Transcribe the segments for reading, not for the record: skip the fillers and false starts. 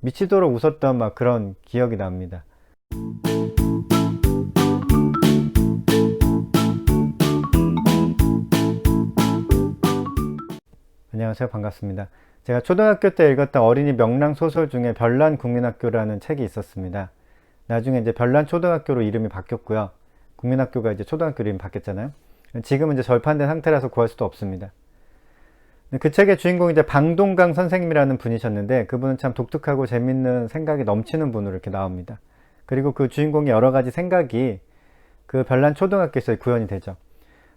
미치도록 웃었던 막 그런 기억이 납니다. 안녕하세요. 반갑습니다. 제가 초등학교 때 읽었던 어린이 명랑 소설 중에 별난 국민학교라는 책이 있었습니다. 나중에 이제 별난 초등학교로 이름이 바뀌었고요. 국민학교가 이제 초등학교 이름이 바뀌었잖아요. 지금은 이제 절판된 상태라서 구할 수도 없습니다. 그 책의 주인공이 이제 방동강 선생님이라는 분이셨는데, 그분은 참 독특하고 재밌는 생각이 넘치는 분으로 이렇게 나옵니다. 그리고 그 주인공의 여러 가지 생각이 그 별난 초등학교에서 구현이 되죠.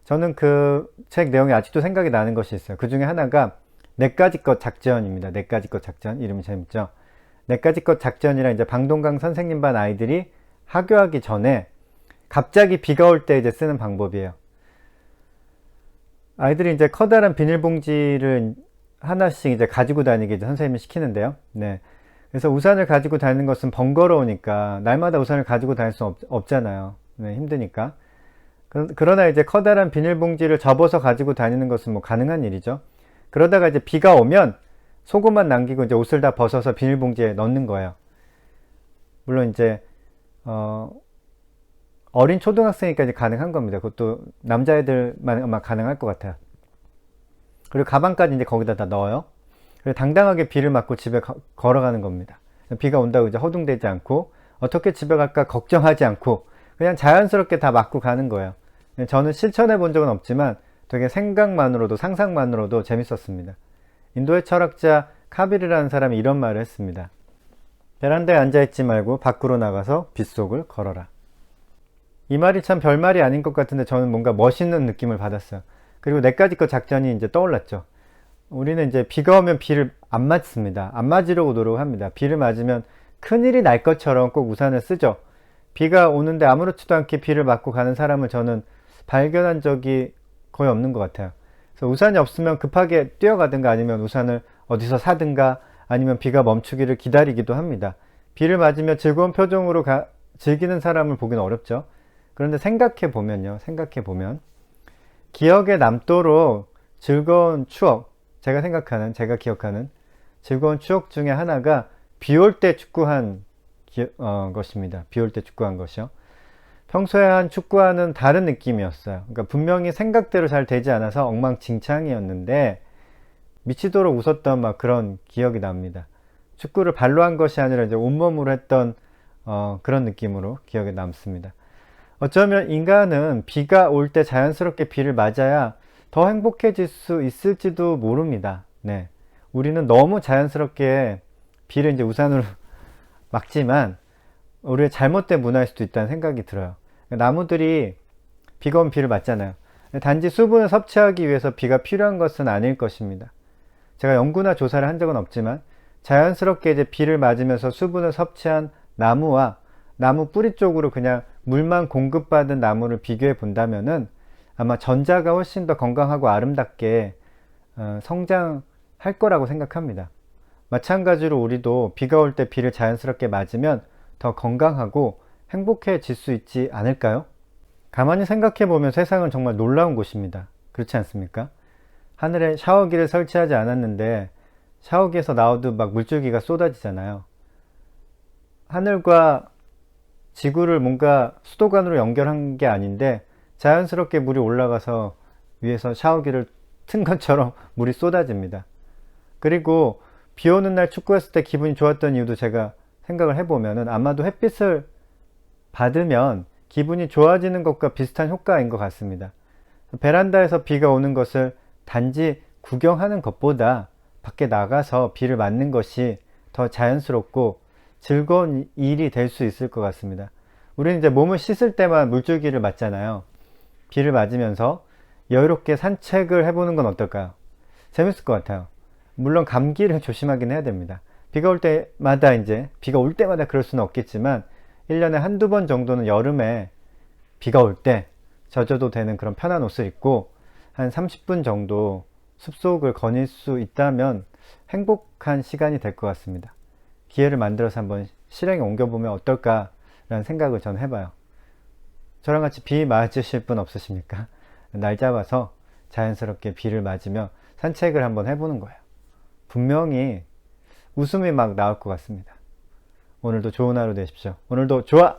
저는 그 책 내용이 아직도 생각이 나는 것이 있어요. 그 중에 하나가 내까지것 작전입니다. 내까지것 작전. 이름이 재밌죠. 내까지것 작전이라 이제 방동강 선생님 반 아이들이 하교하기 전에 갑자기 비가 올 때 이제 쓰는 방법이에요. 아이들이 이제 커다란 비닐봉지를 하나씩 이제 가지고 다니게 이제 선생님이 시키는데요. 네. 그래서 우산을 가지고 다니는 것은 번거로우니까, 날마다 우산을 가지고 다닐 수 없잖아요. 네, 힘드니까. 그러나 이제 커다란 비닐봉지를 접어서 가지고 다니는 것은 뭐 가능한 일이죠. 그러다가 이제 비가 오면 속옷만 남기고 이제 옷을 다 벗어서 비닐봉지에 넣는 거예요. 물론 이제 어린 초등학생이니까 이제 가능한 겁니다. 그것도 남자애들만 아마 가능할 것 같아요. 그리고 가방까지 이제 거기다 다 넣어요. 그리고 당당하게 비를 맞고 집에 걸어가는 겁니다. 비가 온다고 이제 허둥대지 않고, 어떻게 집에 갈까 걱정하지 않고 그냥 자연스럽게 다 맞고 가는 거예요. 저는 실천해 본 적은 없지만 되게 생각만으로도, 상상만으로도 재밌었습니다. 인도의 철학자 카비르라는 사람이 이런 말을 했습니다. 베란다에 앉아있지 말고 밖으로 나가서 빗속을 걸어라. 이 말이 참 별말이 아닌 것 같은데 저는 뭔가 멋있는 느낌을 받았어요. 그리고 내까지것 작전이 이제 떠올랐죠. 우리는 이제 비가 오면 비를 안 맞습니다. 안 맞으려고 노력합니다. 비를 맞으면 큰일이 날 것처럼 꼭 우산을 쓰죠. 비가 오는데 아무렇지도 않게 비를 맞고 가는 사람을 저는 발견한 적이 거의 없는 것 같아요. 그래서 우산이 없으면 급하게 뛰어가든가 아니면 우산을 어디서 사든가 아니면 비가 멈추기를 기다리기도 합니다. 비를 맞으며 즐거운 표정으로 즐기는 사람을 보기는 어렵죠. 그런데 생각해 보면 기억에 남도록 즐거운 추억, 제가 기억하는 즐거운 추억 중에 하나가 비 올 때 축구한 것입니다. 비 올 때 축구한 것이요. 평소에 한 축구와는 다른 느낌이었어요. 그러니까 분명히 생각대로 잘 되지 않아서 엉망진창이었는데 미치도록 웃었던 막 그런 기억이 납니다. 축구를 발로 한 것이 아니라 이제 온몸으로 했던 그런 느낌으로 기억에 남습니다. 어쩌면 인간은 비가 올 때 자연스럽게 비를 맞아야 더 행복해질 수 있을지도 모릅니다. 네. 우리는 너무 자연스럽게 비를 이제 우산으로 막지만 우리의 잘못된 문화일 수도 있다는 생각이 들어요. 나무들이 비가 오면 비를 맞잖아요. 단지 수분을 섭취하기 위해서 비가 필요한 것은 아닐 것입니다. 제가 연구나 조사를 한 적은 없지만 자연스럽게 이제 비를 맞으면서 수분을 섭취한 나무와 나무 뿌리 쪽으로 그냥 물만 공급받은 나무를 비교해 본다면은 아마 전자가 훨씬 더 건강하고 아름답게 성장할 거라고 생각합니다. 마찬가지로 우리도 비가 올 때 비를 자연스럽게 맞으면 더 건강하고 행복해질 수 있지 않을까요? 가만히 생각해 보면 세상은 정말 놀라운 곳입니다. 그렇지 않습니까? 하늘에 샤워기를 설치하지 않았는데 샤워기에서 나와도 막 물줄기가 쏟아지잖아요. 하늘과 지구를 뭔가 수도관으로 연결한 게 아닌데 자연스럽게 물이 올라가서 위에서 샤워기를 튼 것처럼 물이 쏟아집니다. 그리고 비 오는 날 축구했을 때 기분이 좋았던 이유도 제가 생각을 해보면은 아마도 햇빛을 받으면 기분이 좋아지는 것과 비슷한 효과인 것 같습니다. 베란다에서 비가 오는 것을 단지 구경하는 것보다 밖에 나가서 비를 맞는 것이 더 자연스럽고 즐거운 일이 될 수 있을 것 같습니다. 우리는 이제 몸을 씻을 때만 물줄기를 맞잖아요. 비를 맞으면서 여유롭게 산책을 해보는 건 어떨까요? 재밌을 것 같아요. 물론 감기를 조심하긴 해야 됩니다. 비가 올 때마다 그럴 수는 없겠지만 1년에 한두 번 정도는 여름에 비가 올 때 젖어도 되는 그런 편한 옷을 입고 한 30분 정도 숲속을 거닐 수 있다면 행복한 시간이 될 것 같습니다. 기회를 만들어서 한번 실행에 옮겨보면 어떨까라는 생각을 저는 해봐요. 저랑 같이 비 맞으실 분 없으십니까? 날 잡아서 자연스럽게 비를 맞으며 산책을 한번 해보는 거예요. 분명히 웃음이 막 나올 것 같습니다. 오늘도 좋은 하루 되십시오. 오늘도 좋아!